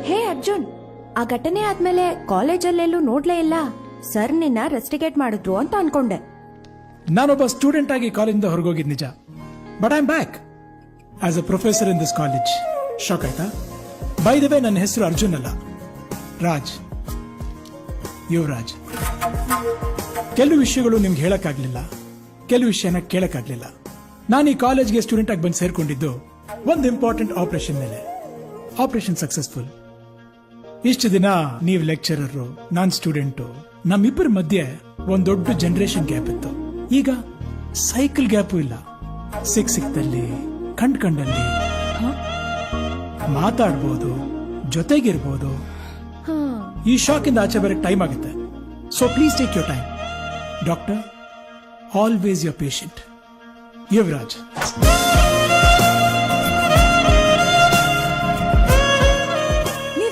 ಹೇ ಅರ್ಜುನ್, ಆ ಘಟನೆ ಆದ್ಮೇಲೆ ಕಾಲೇಜಲ್ಲೆಲ್ಲೂ ನೋಡ್ಲೇ ಇಲ್ಲ. ಸರ್ ನಿನ್ನ ರೆಸ್ಟಿಗೇಟ್ ಮಾಡಿದ್ರು ಅಂತ ಅನ್ಕೊಂಡೆ. ನಾನೊಬ್ಬ ಸ್ಟೂಡೆಂಟ್ ಆಗಿ ಕಾಲೇಜಿಂದ ಹೊರಗೋಗಿದ್ ನಿಜ, but I am back as a professor in this college. Shock ಆಯ್ತಾ? ಬೈ ದ ವೇ, ನನ್ನ ಹೆಸರು ಅರ್ಜುನ್ ಅಲ್ಲ, ರಾಜ್, ಯುವರಾಜ್. ಕೆಲವು ವಿಷಯಗಳು ನಿಮ್ಗೆ ಹೇಳಕ್ಕಾಗ್ಲಿಲ್ಲ, ಕೆಲವು ವಿಷಯನ ಕೇಳಕ್ಕಾಗ್ಲಿಲ್ಲ. ನಾನು ಈ ಕಾಲೇಜ್ಗೆ ಸ್ಟೂಡೆಂಟ್ ಆಗಿ ಬಂದು ಸೇರ್ಕೊಂಡಿದ್ದು ಒಂದು ಇಂಪಾರ್ಟೆಂಟ್ ಆಪರೇಷನ್ ಮೇಲೆ. Operation successful. ಇಷ್ಟು ದಿನ ನೀವು ಲೆಕ್ಚರರು, ನಾನ್ ಸ್ಟೂಡೆಂಟು, ನಮ್ಮಿಬ್ಬರ ಮಧ್ಯೆ ಒಂದ್ ದೊಡ್ಡ ಜನರೇಷನ್ ಗ್ಯಾಪ್ ಇತ್ತು. ಈಗ ಸೈಕಲ್ ಗ್ಯಾಪು ಇಲ್ಲ. ಸಿಕ್ದಲ್ಲಿ, ಕಂಡಲ್ಲಿ ಮಾತಾಡ್ಬೋದು, ಜೊತೆಗಿರ್ಬೋದು. ಈ ಶಾಕ್ ಇಂದ ಆಚೆ ಬರಕ್ಕೆ ಟೈಮ್ ಆಗುತ್ತೆ. So please take your time. Doctor, always your patient, Yuvraj.